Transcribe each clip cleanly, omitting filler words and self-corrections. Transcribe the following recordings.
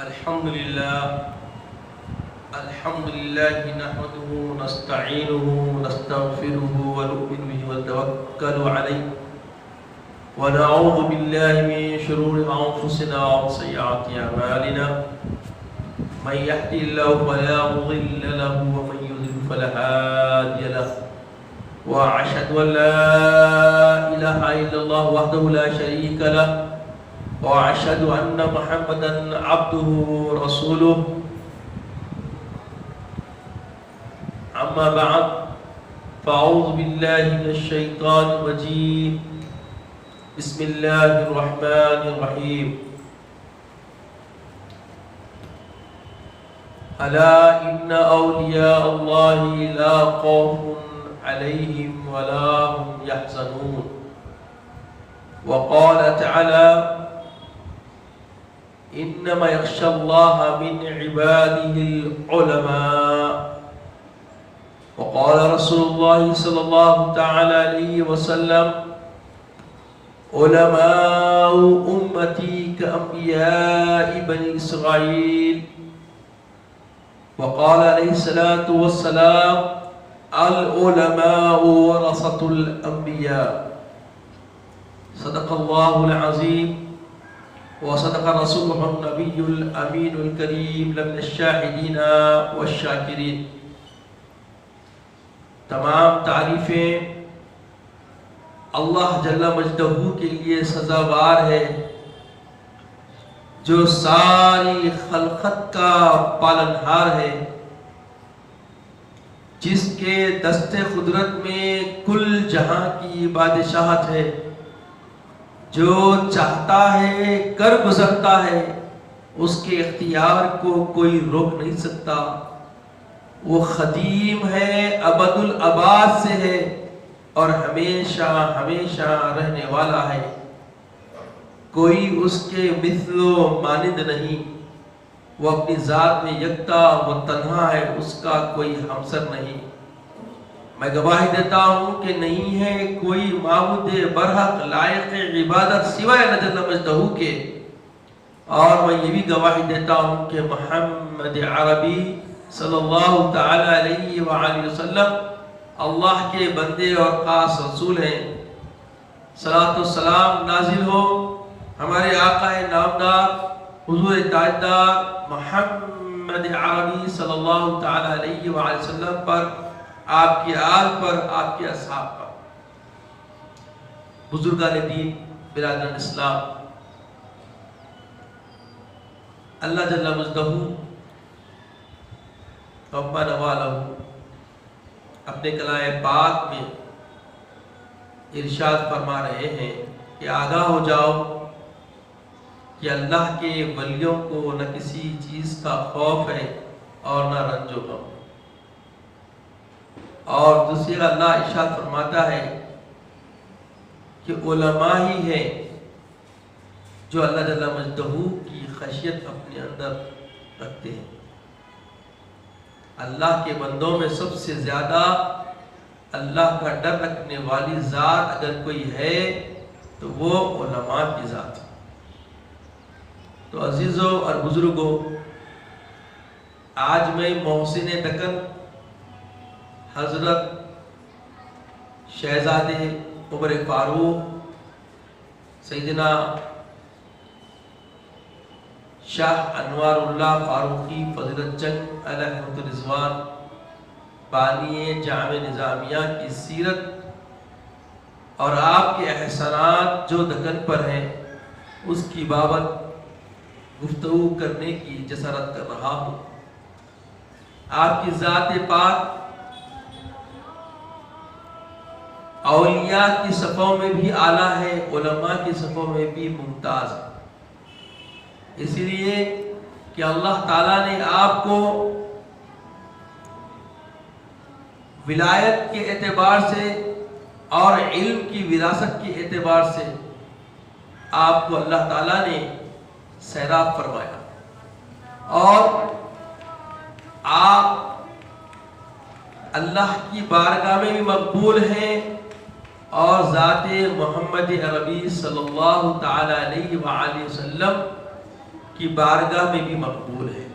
الحمد لله نحمده ونستعينه ونستغفره ونؤمن به ونتوكل عليه ونعوذ بالله من شرور أنفسنا وسيئات أعمالنا من يهده الله فلا مضل له ومن يضلل فلا هادي له وأشهد أن لا إله إلا الله وحده لا شريك له وأشهد أن محمدا عبده ورسوله أما بعد فأعوذ بالله من الشيطان الرجيم بسم الله الرحمن الرحيم ألا إن أولياء الله لا خوف عليهم ولا هم يحزنون وقال تعالى إنما يخشى الله من عباده العلماء وقال رسول الله صلى الله تعالى عليه وسلم علماء أمتي كأنبياء بني إسرائيل وقال عليه الصلاة والسلام العلماء ورثة الأنبياء صدق الله العظيم وصدق رسوله النبي الأمين الكريم لمن الشاهدين والشاكرين. تمام تعریفیں اللہ جل مجدہ کے لیے سزاوار ہے جو ساری خلقت کا پالنہار ہے، جس کے دست قدرت میں کل جہاں کی بادشاہت ہے، جو چاہتا ہے کر گزرتا ہے، اس کے اختیار کو کوئی روک نہیں سکتا. وہ قدیم ہے، ابد الاباد سے ہے اور ہمیشہ ہمیشہ رہنے والا ہے. کوئی اس کے مثل و مانند نہیں. وہ اپنی ذات میں یکتا و تنہا ہے، اس کا کوئی ہمسر نہیں. میں گواہی دیتا ہوں کہ نہیں ہے کوئی معبود برحق لائق عبادت سوائے اللہ جل مجدہ کے، اور میں یہ بھی گواہی دیتا ہوں کہ محمد عربی صلی اللہ تعالی علیہ وآلہ وسلم اللہ کے بندے اور خاص رسول ہیں. صلاۃ و سلام نازل ہو ہمارے آقا نامدار حضور تاجدار محمد عربی صلی اللہ تعالی علیہ وآلہ وسلم پر، آپ کی آل پر، آپ کے اصحاب پر. بزرگان دین، برادران اسلام، اللہ جل مجدہ ربنا نوالہ اپنے کلام پاک میں ارشاد فرما رہے ہیں کہ آگاہ ہو جاؤ کہ اللہ کے ولیوں کو نہ کسی چیز کا خوف ہے اور نہ رنج و غم. اور دوسری اللہ ارشاد فرماتا ہے کہ علماء ہی ہیں جو اللہ جل مجدہ کی خشیت اپنے اندر رکھتے ہیں. اللہ کے بندوں میں سب سے زیادہ اللہ کا ڈر رکھنے والی ذات اگر کوئی ہے تو وہ علماء کی ذات ہے. تو عزیزوں اور بزرگوں، آج میں محسن دکن حضرت شہزادے عمر فاروق سیدنا شاہ انوار اللہ فاروقی فضیلت جنگ علیہ رضوان بانی جامع نظامیہ کی سیرت اور آپ کے احسانات جو دکن پر ہیں اس کی بابت گفتگو کرنے کی جسارت کر رہا ہوں. آپ کی ذات پاک اولیاء کی صفوں میں بھی اعلیٰ ہے، علماء کی صفوں میں بھی ممتاز ہے. اس لیے کہ اللہ تعالیٰ نے آپ کو ولایت کے اعتبار سے اور علم کی وراثت کے اعتبار سے آپ کو اللہ تعالیٰ نے سیراب فرمایا، اور آپ اللہ کی بارگاہ میں بھی مقبول ہیں اور ذات محمد عربی صلی اللہ تعالی علیہ وآلہ وسلم کی بارگاہ میں بھی مقبول ہے۔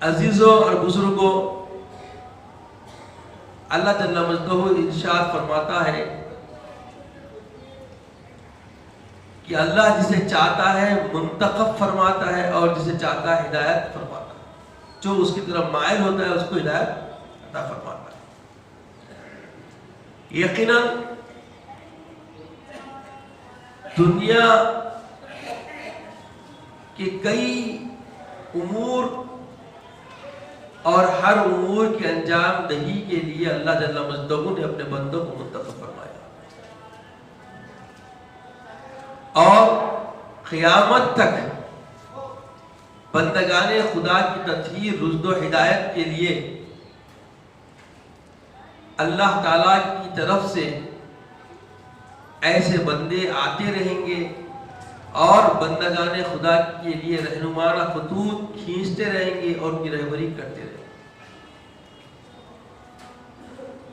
عزیزوں اور بزرگوں، اللہ جل مجدہ ارشاد فرماتا ہے کہ اللہ جسے چاہتا ہے منتخب فرماتا ہے اور جسے چاہتا ہے ہدایت فرماتا ہے، جو اس کی طرف مائل ہوتا ہے اس کو ہدایت عطا فرماتا ہے۔ یقیناً دنیا کے کئی امور اور ہر امور کے انجام دہی کے لیے اللہ جل مجدہ نے اپنے بندوں کو منتخب فرمایا، اور قیامت تک بندگان خدا کی تطہیر، رشد و ہدایت کے لیے اللہ تعالیٰ کی طرف سے ایسے بندے آتے رہیں گے اور بندگان خدا کے لیے رہنمانہ خطوط کھینچتے رہیں گے اور ان کی رہبری کرتے رہیں گے۔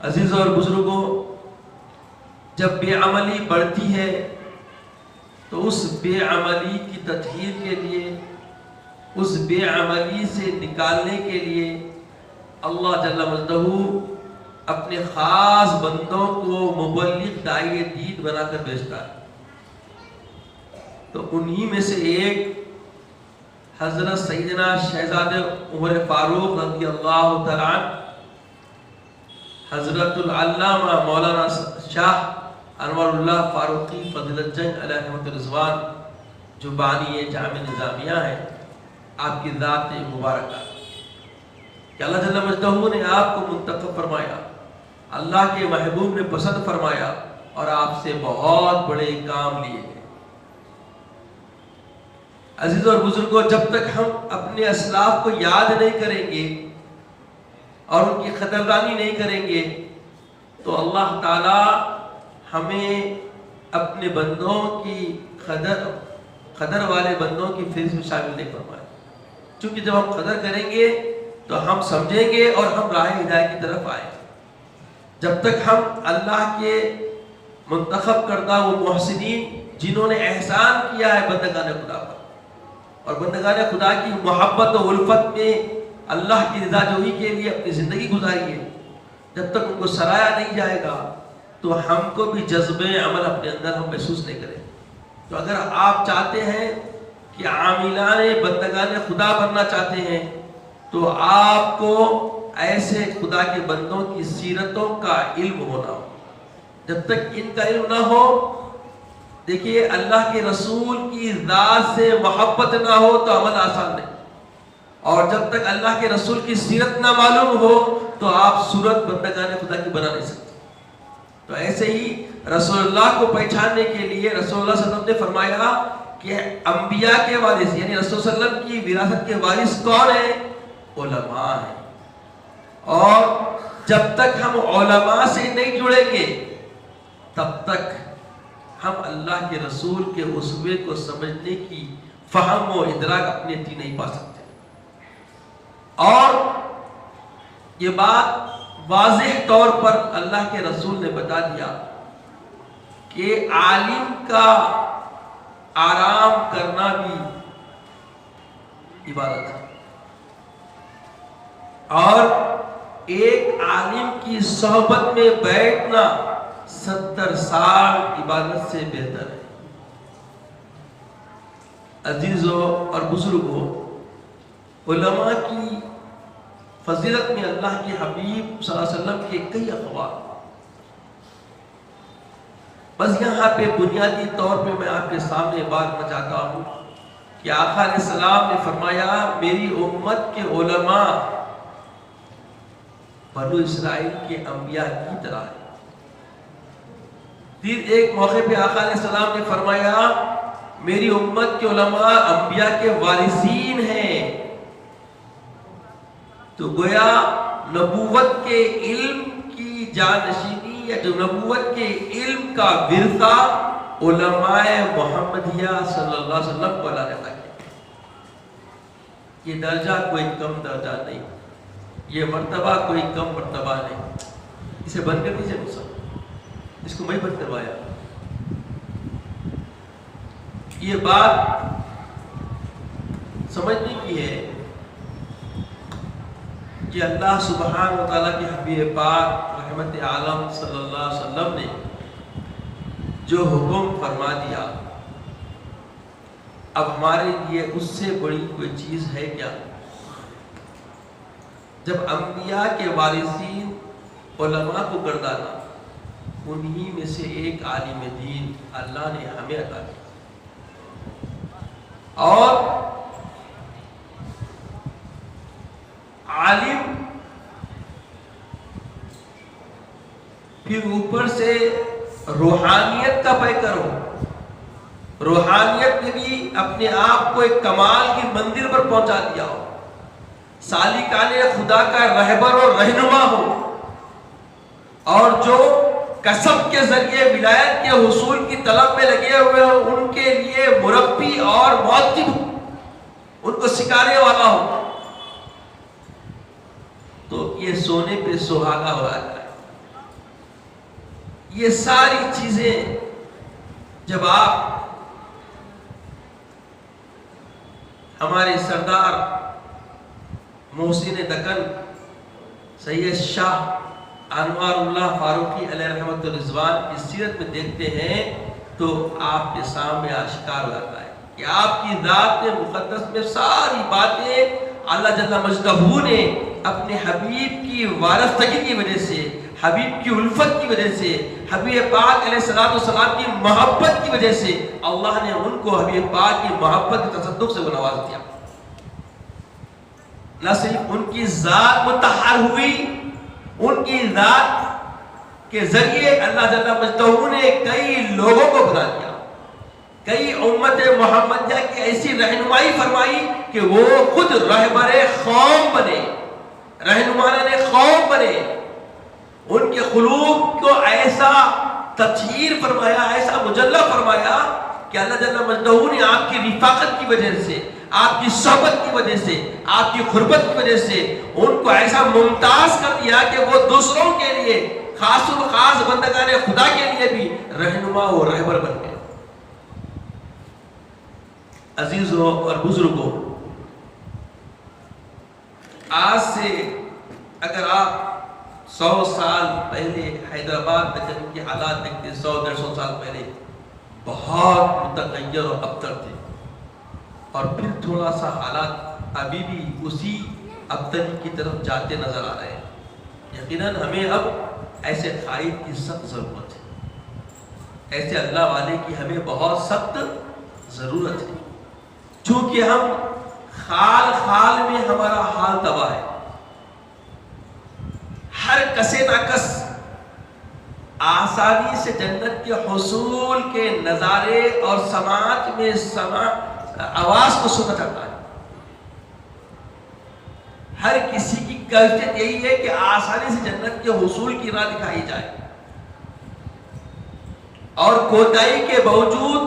عزیزوں اور بزرگوں، جب بے عملی بڑھتی ہے تو اس بے عملی کی تطہیر کے لیے، اس بے عملی سے نکالنے کے لیے اللہ جل مجدہ اپنے خاص بندوں کو مبلغ داعی دین بنا کر بھیجتا ہے۔ تو انہی میں سے ایک حضرت سیدنا شہزادہ عمر فاروق رضی اللہ تعالیٰ عنہ، حضرت العلامہ مولانا شاہ انور اللہ فاروقی فضیلت جنگ علیہ رحمۃ الرضوان جو بانی جامع نظامیہ ہیں، آپ کی ذات مبارکہ کہ اللہ جل مجدہ نے آپ کو منتخب فرمایا، اللہ کے محبوب نے پسند فرمایا اور آپ سے بہت بڑے کام لیے گئے۔ عزیزوں اور بزرگوں، جب تک ہم اپنے اسلاف کو یاد نہیں کریں گے اور ان کی قدردانی نہیں کریں گے تو اللہ تعالی ہمیں اپنے بندوں کی قدر والے بندوں کی فہرست میں شامل نہیں فرمائے، چونکہ جب ہم قدر کریں گے تو ہم سمجھیں گے اور ہم راہ ہدایت کی طرف آئیں۔ جب تک ہم اللہ کے منتخب کردہ وہ محسنین جنہوں نے احسان کیا ہے بندگان خدا پر اور بندگان خدا کی محبت و الفت میں اللہ کی رضا جوئی کے لیے اپنی زندگی گزاری ہے، جب تک ان کو سرایا نہیں جائے گا تو ہم کو بھی جذبہ عمل اپنے اندر ہم محسوس نہیں کریں۔ تو اگر آپ چاہتے ہیں کہ عاملان بندگان خدا بننا چاہتے ہیں تو آپ کو ایسے خدا کے بندوں کی سیرتوں کا علم ہونا ہو۔ جب تک ان کا علم نہ ہو، دیکھیے اللہ کے رسول کی ذات سے محبت نہ ہو تو عمل آسان نہیں، اور جب تک اللہ کے رسول کی سیرت نہ معلوم ہو تو آپ صورت بندگان خدا کی بنا نہیں سکتے۔ تو ایسے ہی رسول اللہ کو پہچاننے کے لیے رسول اللہ صلی اللہ علیہ وسلم نے فرمایا کہ انبیاء کے وارث یعنی رسول صلی اللہ علیہ وسلم کی وراثت کے وارث کون ہیں؟ علماء ہیں، اور جب تک ہم علماء سے نہیں جڑیں گے تب تک ہم اللہ کے رسول کے اسوے کو سمجھنے کی فہم و ادراک اپنے دل نہیں پا سکتے۔ اور یہ بات واضح طور پر اللہ کے رسول نے بتا دیا کہ عالم کا آرام کرنا بھی عبادت ہے، اور ایک عالم کی صحبت میں بیٹھنا 70 سال عبادت سے بہتر ہے۔ عزیزوں اور بزرگوں، علماء کی فضیلت میں اللہ کے حبیب صلی اللہ علیہ وسلم کے کئی اقوال، بس یہاں پہ بنیادی طور پہ میں آپ کے سامنے بات کرنا چاہتا ہوں کہ آقا علیہ السلام نے فرمایا میری امت کے علماء بنو اسرائیل کے انبیاء کی طرح ہے۔ پھر ایک موقع پہ آقا علیہ السلام نے فرمایا میری امت کے علماء انبیاء کے وارثین ہیں۔ تو گویا نبوت کے علم کی جانشینی یا جو نبوت کے علم کا ورثہ علماء محمدیہ صلی اللہ علیہ وسلم کو اللہ نے عطا کیا۔ یہ درجہ کوئی کم درجہ نہیں، یہ مرتبہ کوئی کم مرتبہ نہیں، اسے بند کر دیجیے مجھ سے، اس کو میں بند کروایا۔ یہ بات سمجھنے کی ہے کہ اللہ سبحانہ و تعالیٰ کے حبیب پاک رحمت عالم صلی اللہ علیہ وسلم نے جو حکم فرما دیا، اب ہمارے لیے اس سے بڑی کوئی چیز ہے کیا؟ جب انبیاء کے وارثین علماء کو گردانا، انہی میں سے ایک عالم دین اللہ نے ہمیں عطا کیا، اور عالم پھر اوپر سے روحانیت کا پیکر ہو، روحانیت نے بھی اپنے آپ کو ایک کمال کی منزل پر پہنچا دیا ہو، سالکان خدا کا رہبر اور رہنما ہو، اور جو کسب کے ذریعے ولایت کے حصول کی طلب میں لگے ہوئے ہو، ان کے لیے مربی اور معتب ان کو سکھانے والا ہو، تو یہ سونے پہ سہاگا ہو جاتا ہے۔ یہ ساری چیزیں جب آپ ہمارے سردار محسن دکن سید شاہ انوار اللہ فاروقی علیہ رحمت الرضوان کی سیرت میں دیکھتے ہیں تو آپ کے سامنے آشکار ہو جاتا ہے کہ آپ کی ذات مقدس میں ساری باتیں اللہ جل مجدہ نے اپنے حبیب کی وارثگی کی وجہ سے، حبیب کی الفت کی وجہ سے، حبیب پاک علیہ السلام کی محبت کی وجہ سے اللہ نے ان کو حبیب پاک کی محبت کے تصدق سے نواز دیا۔ نہ صرف ان کی ذات مطہر ہوئی، ان کی ذات کے ذریعے اللہ جل مجدہ نے کئی لوگوں کو بنا دیا، کئی امت محمدیہ کی ایسی رہنمائی فرمائی کہ وہ خود رہبر قوم بنے، رہنمانے قوم بنے، ان کے قلوب کو ایسا تطہیر فرمایا، ایسا مجلہ فرمایا کہ اللہ جل مجدہ نے آپ کی رفاقت کی وجہ سے، آپ کی صحبت کی وجہ سے، آپ کی قربت کی وجہ سے ان کو ایسا ممتاز کر دیا کہ وہ دوسروں کے لیے، خاص الخاص بندگان خدا کے لیے بھی رہنما و رہبر بن گئے۔ عزیزوں اور بزرگوں، آج سے اگر آپ 100 سال پہلے حیدرآباد دکن کے حالات دیکھتے، 100-150 سال پہلے بہت متغیر اور ابتر تھے، اور پھر تھوڑا سا حالات ابھی بھی اسی ابتری کی طرف جاتے نظر آ رہے ہیں۔ یقیناً ہمیں اب ایسے قائد کی سخت ضرورت ہے، ایسے اللہ والے کی ہمیں بہت سخت ضرورت ہے، چونکہ ہم خال خال میں ہمارا حال تباہ ہے، ہر کسے ناکس آسانی سے جنت کے حصول کے نظارے اور سماعت میں آواز کو سننا چاہتا ہے۔ ہر کسی کی کیفیت یہی ہے کہ آسانی سے جنت کے حصول کی راہ دکھائی جائے، اور کوتاہی کے باوجود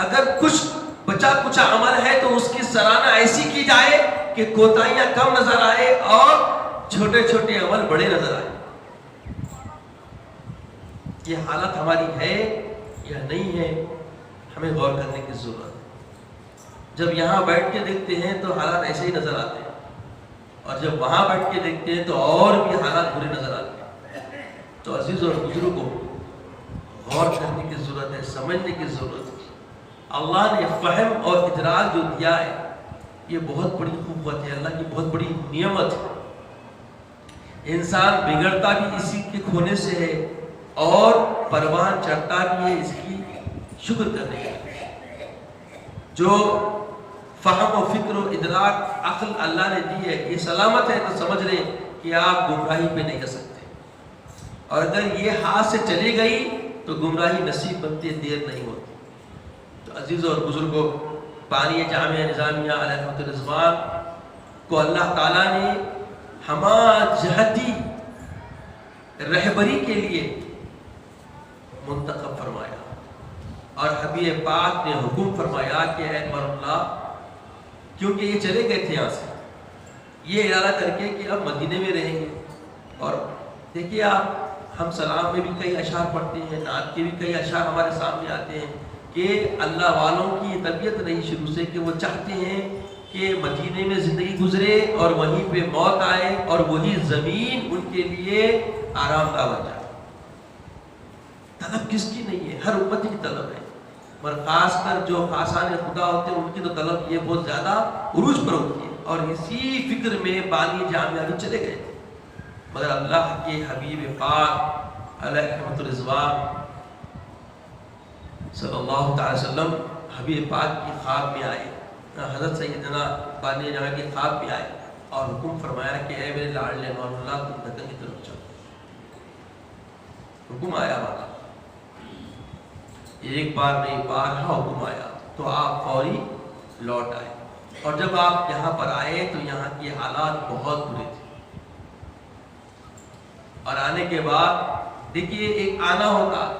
اگر کچھ بچا کچھ عمل ہے تو اس کی سراہنا ایسی کی جائے کہ کوتاہیاں کم نظر آئے اور چھوٹے چھوٹے عمل بڑے نظر آئے۔ یہ حالت ہماری ہے یا نہیں ہے، ہمیں غور کرنے کی ضرورت ہے۔ جب یہاں بیٹھ کے دیکھتے ہیں تو حالات ایسے ہی نظر آتے ہیں، اور جب وہاں بیٹھ کے دیکھتے ہیں تو اور بھی حالات برے نظر آتے ہیں۔ تو عزیز اور بزرگوں، غور کرنے کی ضرورت ہے، سمجھنے کی ضرورت ہے۔ اللہ نے فہم اور ادراک جو دیا ہے، یہ بہت بڑی قوت ہے، اللہ کی بہت بڑی نعمت ہے۔ انسان بگڑتا بھی اسی کے کھونے سے ہے، اور پروان چڑھتا بھی ہے اس کی شکر کرنے کے لیے۔ جو فہم و فکر و ادراک عقل اللہ نے دی ہے، یہ سلامت ہے، تو سمجھ لیں کہ آپ گمراہی پہ نہیں کر سکتے، اور اگر یہ ہاتھ سے چلی گئی تو گمراہی نصیب بنتی ہے، دیر نہیں ہوتی۔ تو عزیزوں اور بزرگوں، بانی جامعہ نظامیہ علیہ رحمت الرضوان کو اللہ تعالیٰ نے ہما جہتی رہبری کے لیے منتخب فرمایا، اور حبیب پاک نے حکم فرمایا کہ اے انوار اللہ، کیونکہ یہ چلے گئے تھے یہاں سے، یہ ارادہ کر کے کہ اب مدینے میں رہیں گے۔ اور دیکھیے آپ، ہم سلام میں بھی کئی اشعار پڑھتے ہیں، نعت کے بھی کئی اشعار ہمارے سامنے آتے ہیں کہ اللہ والوں کی طبیعت رہی شروع سے کہ وہ چاہتے ہیں کہ مدینے میں زندگی گزرے اور وہیں پہ موت آئے اور وہی زمین ان کے لیے آرام دہ بن جائے. طلب کس کی نہیں ہے؟ ہر امتی کی طلب ہے، اور خاص کر جو خاصان خدا ہوتے ہیں ان کی تو طلب یہ بہت زیادہ عروج پر ہوتی ہے. اور اسی فکر میں بانی جامعہ بھی چلے گئے، مگر اللہ کے حبیب پاک علیہ رحمت الرضوان صلی اللہ تعالی وسلم حبیب پاک کی خواب میں آئے، حضرت سیدنا بانی جامعہ کی خواب میں آئے اور حکم فرمایا کہ اے میرے لاڈلے مولا اللہ تم دکن کی طرف چلو. حکم آیا والا، ایک بار نہیں بارہا حکم آیا تو آپ فوری لوٹ آئے. اور جب آپ یہاں پر آئے تو یہاں کے حالات بہت برے تھے. اور آنے کے بعد دیکھیے ایک آنا ہوتا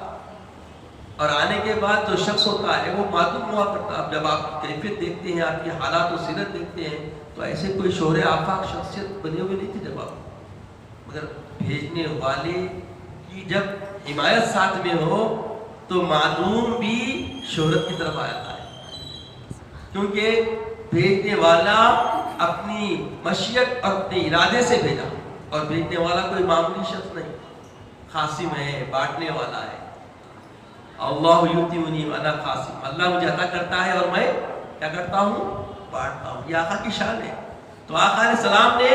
اور آنے کے بعد جو شخص ہوتا ہے وہ معدوم ہوا کرتا. اب جب آپ کیفیت دیکھتے ہیں، آپ کی حالات و سیرت دیکھتے ہیں تو ایسے کوئی شہر آفاق شخصیت بنے ہوئے نہیں تھی جب آپ، مگر بھیجنے والے کی جب حمایت ساتھ میں ہو تو معدوم بھی شہرت کی طرف آ جاتا ہے، کیونکہ بھیجنے والا اپنی مشیت اور اپنے ارادے سے بھیجا. اور بھیجنے والا کوئی معمولی شخص نہیں، قاسم ہے، بانٹنے والا ہے. اللہ یؤتینی وانا قاسم، اللہ مجھے عطا کرتا ہے اور میں کیا کرتا ہوں؟ بانٹتا ہوں. یہ آقا کی شان ہے. تو آقا علیہ السلام نے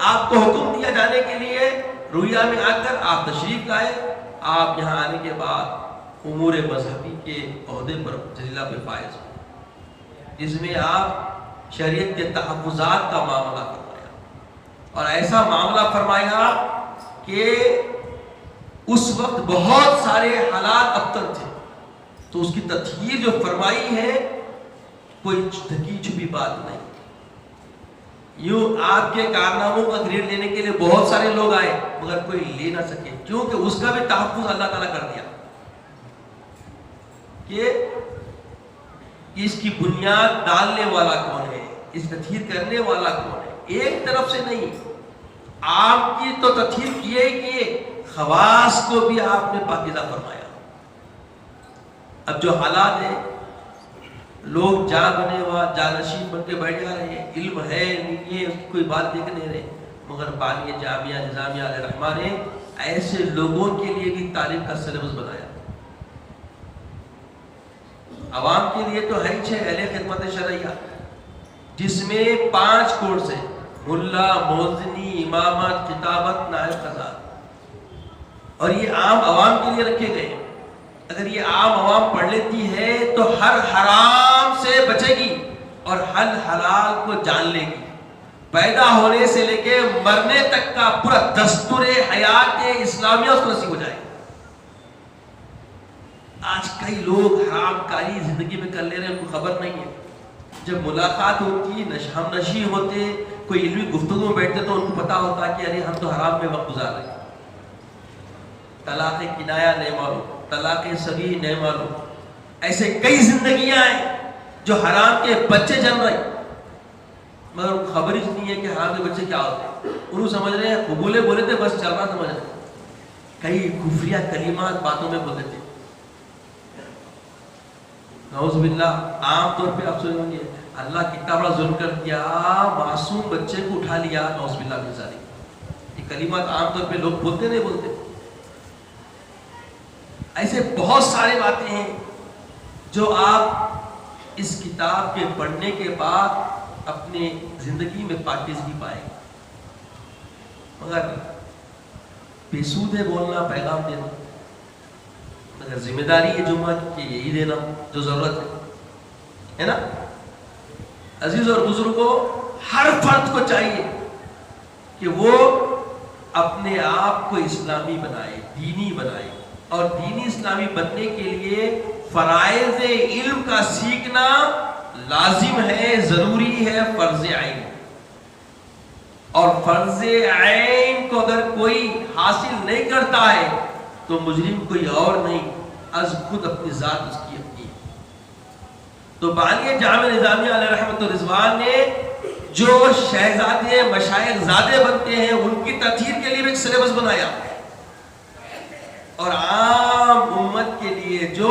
آپ کو حکم دیا جانے کے لیے، رویا میں آ کر آپ تشریف لائے. آپ یہاں آنے کے بعد امور مذہبی کے عہدے پر جلیلہ پہ فائز ہوئے، جس میں آپ شریعت کے تحفظات کا معاملہ فرمایا. اور ایسا معاملہ فرمایا کہ اس وقت بہت سارے حالات ابتر تھے، تو اس کی تطہیر جو فرمائی ہے کوئی ڈھکی چھپی بات نہیں. یوں آپ کے کارناموں کا گریڈ لینے کے لیے بہت سارے لوگ آئے مگر کوئی لے نہ سکے، کیونکہ اس کا بھی تحفظ اللہ تعالیٰ کر دیا کہ اس کی بنیاد ڈالنے والا کون ہے، اس تطہیر کرنے والا کون ہے. ایک طرف سے نہیں، آپ کی تو تطہیر کیے ہی کیے، خواص کو بھی آپ نے پاکیزہ فرمایا. اب جو حالات ہیں، لوگ جا بنے ہوا جانشین بن کے بیٹھ جا رہے ہیں، علم ہے نہیں ہے کوئی بات دیکھ نہیں رہے، مگر بانی جامعہ نظامیہ علیہ رحمہ نے ایسے لوگوں کے لیے بھی تعلیم کا سلیبس بنایا. عوام کے لیے تو ہے ہی اہل خدمت شرعیہ، جس میں 5 کورس ہیں: ملا، موزنی، امامت، کتابت، نائب قضا. اور یہ عام عوام کے لیے رکھے گئے. اگر یہ عام عوام پڑھ لیتی ہے تو ہر حرام سے بچے گی اور ہر حلال کو جان لے گی. پیدا ہونے سے لے کے مرنے تک کا پورا دستور حیات اسلامیہ اس کو نصیب ہو جائے گا. آج کئی لوگ حرام کاری زندگی میں کر لے رہے ہیں، ان کو خبر نہیں ہے. جب ملاقات ہوتی، ہم نشی ہوتے، کوئی علمی گفتگو میں بیٹھتے تو ان کو پتا ہوتا کہ ارے ہم تو حرام میں وقت گزار رہے ہیں. طلاق کنایا نہیں معلوم، طلاق صحیح نہیں معلوم، ایسے کئی زندگیاں ہیں جو حرام کے بچے جن رہے مگر ان کو خبر ہی نہیں ہے کہ حرام کے بچے کیا ہوتے ہیں. انہوں سمجھ رہے ہیں قبولے بولے تھے بس چل رہا سمجھ رہے ہیں. کئی کفریہ کلمات باتوں میں بولتے تھے. نعوذ باللہ. عام طور پہ آپ سنیں گے اللہ کتنا بڑا ظلم کر دیا، معصوم بچے کو اٹھا لیا. نعوذ باللہ من ذالک. یہ کلمات عام طور پہ لوگ بولتے نہیں بولتے. ایسے بہت سارے باتیں ہیں جو آپ اس کتاب کے پڑھنے کے بعد اپنے زندگی میں پاکیزگی پائیں. مگر بےسود ہے بولنا، پیغام دینا، مگر ذمہ داری ہے جمعہ کی یہی دینا جو ضرورت ہے نا. عزیز اور بزرگوں، ہر فرد کو چاہیے کہ وہ اپنے آپ کو اسلامی بنائے، دینی بنائے. اور دینی اسلامی بننے کے لیے فرائض علم کا سیکھنا لازم ہے، ضروری ہے، فرض عین. اور فرض عین کو اگر کوئی حاصل نہیں کرتا ہے تو مجرم کوئی اور نہیں، از خود اپنی ذات اس کی اپنی ہے. تو بانی جامع نظامیہ علیہ رحمت الرضوان نے جو شہزادے مشائخ زادے بنتے ہیں ان کی تطہیر کے لیے بھی ایک سلیبس بنایا، اور عام امت کے لیے جو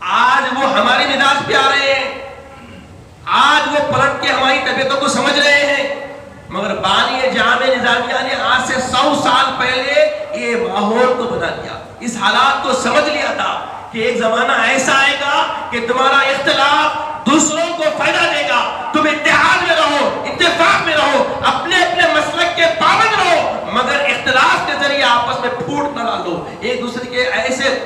آج وہ ہمارے مزاج پہ آ رہے ہیں، آج وہ پلٹ کے ہماری طبیعتوں کو سمجھ رہے ہیں، مگر بانی جامع نظامیہ نے آج سے 100 سال پہلے یہ ماحول کو بنا دیا، اس حالات کو سمجھ لیا تھا کہ ایک زمانہ ایسا آئے گا کہ تمہارا اختلاف دوسروں کو فائدہ دے گا، تم اتحاد میں رہو، اتفاق میں رہو، اپنے اپنے مسلک کے پابند رہو، مگر اختلاف کے ذریعے آپس میں پھوٹ نہ ڈالو، ایک دوسرے کے ایسے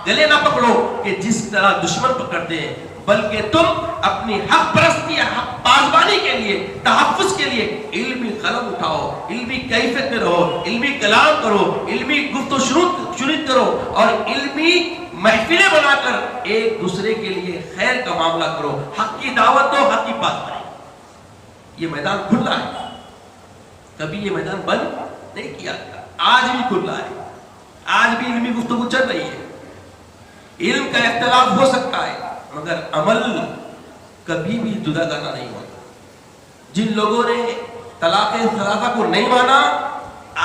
گلے نہ پکڑو کہ جس طرح دشمن پکڑتے ہیں، بلکہ تم اپنی حق پرستی، حق پاسبانی کے لیے، تحفظ کے لیے علمی قلم اٹھاؤ، علمی کیفیت میں رہو، علمی کلام کرو، علمی گفت و شنید کرو، اور علمی محفلیں بنا کر ایک دوسرے کے لیے خیر کا معاملہ کرو، حق کی دعوت دو، حق کی پاسبانی۔ یہ میدان کھلا ہے، کبھی یہ میدان بند نہیں کیا گیا، آج بھی کھلا ہے، آج بھی علمی گفتگو چل رہی ہے، علم کا اختلاف ہو سکتا ہے مگر عمل کبھی بھی جدا کرنا نہیں ہوتا۔ جن لوگوں نے طلاق ثلاثہ کو نہیں مانا،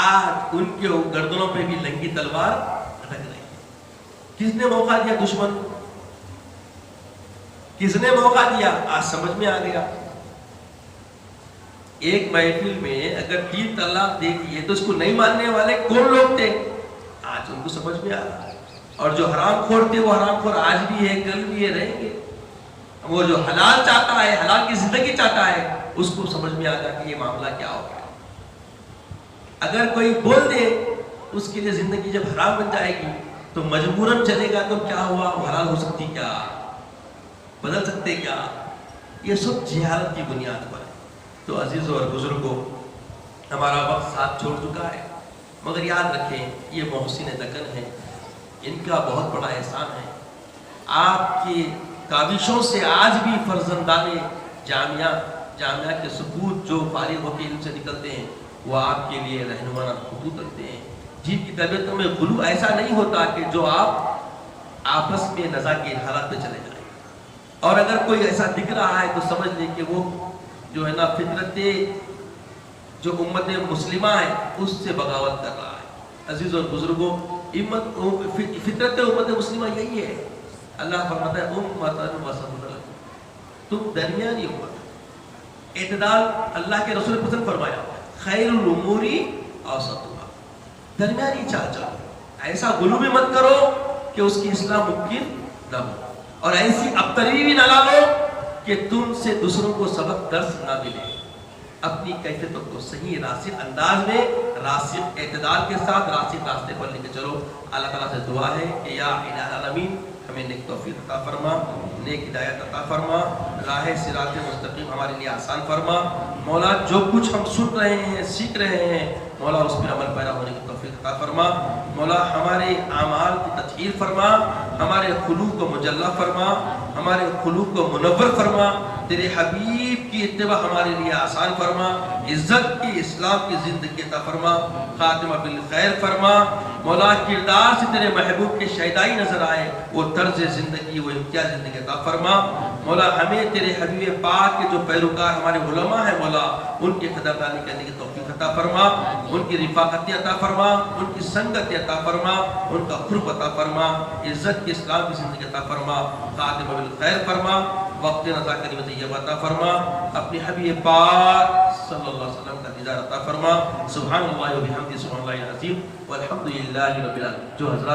آج ان کے گردنوں پہ بھی لنگی تلوار اٹک رہی ہے۔ کس نے موقع دیا؟ دشمن۔ کس نے موقع دیا؟ آج سمجھ میں آ گیا۔ ایک محفل میں اگر 3 طلاق دے دیے تو اس کو نہیں ماننے والے کون لوگ تھے؟ آج ان کو سمجھ میں آ رہا ہے، اور جو حرام خور تھے وہ حرام خور آج بھی ہے، کل بھی ہے، رہیں گے۔ وہ جو حلال چاہتا ہے، حلال کی زندگی چاہتا ہے، اس کو سمجھ میں آتا کہ یہ معاملہ کیا ہو گیا۔ اگر کوئی بول دے اس کے لیے زندگی جب حرام بن جائے گی تو مجبوراً چلے گا، تو کیا ہوا؟ وہ حلال ہو سکتی کیا؟ بدل سکتے کیا؟ یہ سب جہالت کی بنیاد پر ہے۔ تو عزیزوں اور بزرگوں، ہمارا وقت ساتھ چھوڑ چکا ہے، مگر یاد رکھیں یہ محسن دکن ہے، ان کا بہت بڑا احسان ہے۔ آپ کی کاوشوں سے آج بھی فرزندان جامعہ کے سپوت جو فارغ ہو کے علم سے نکلتے ہیں، وہ آپ کے لیے رہنمانہ خطوط رکھتے ہیں، جن کی طبیعتوں میں غلو ایسا نہیں ہوتا کہ جو آپ آپس میں نزاع کے حالات پہ چلے جائیں، اور اگر کوئی ایسا دکھ رہا ہے تو سمجھ لیں کہ وہ جو ہے نا فطرت جو امت مسلمہ ہے اس سے بغاوت کر رہا ہے۔ عزیز اور بزرگوں، فطرت امت مسلمہ یہی ہے۔ اللہ فرماتا ہے امتن وسطا، تم درمیانی امت، اعتدال اللہ کے رسول پسند فرمایا، خیر الامور اوسطها، درمیانی چال چلو، ایسا غلو بھی مت کرو کہ اس کی اصلاح ممکن نہ ہو، اور ایسی ابتری بھی نہ لا لو کہ تم سے دوسروں کو سبق درس نہ ملے۔ اپنی کیفیتوں کو صحیح راسخ انداز میں، راسخ اعتدال کے ساتھ راسخ راستے پر لے کے چلو۔ اللہ تعالیٰ سے دعا ہے کہ یا الہ العالمین ہمیں نیک توفیق عطا فرما، نیک ہدایت عطا فرما، راہ صراط مستقیم ہمارے لیے آسان فرما۔ مولا جو کچھ ہم سن رہے ہیں، سیکھ رہے ہیں، مولا اس پہ عمل پیرا ہونے کی توفیق عطا فرما۔ مولا ہمارے اعمال کی تطہیر فرما، ہمارے قلوب کو مجلہ فرما، ہمارے قلوب کو منور فرما، تیرے حبیب کی اتباع ہمارے لیے آسان فرما، عزت کی اسلام کی زندگی عطا فرما، خاتمہ بالخیر فرما۔ مولا کردار سے تیرے محبوب کے شیدائی نظر آئے، وہ طرز زندگی، وہ امتیاز زندگی عطا فرما۔ مولا ہمیں تیرے حبیب پاک کے جو پیروکار ہمارے علماء ہیں، مولا ان کی قدردانی کرنے کی توفیق عطا فرما، ان کی رفاقت عطا فرما، ان کی سنگت عطا فرما، ان کا قرب عطا فرما، عزت کی اسلام کی زندگی عطا فرما، خاتمہ بالخیر فرما، وقت نزا کلمت طیبہ عطا فرما، اپنے حبیب پاک صلی اللہ علیہ وسلم کا دیدار عطا فرما۔ سبحان اللہ و بحمدہ، سبحان اللہ العظیم، والحمد للہ رب العالمین۔ جو حضرات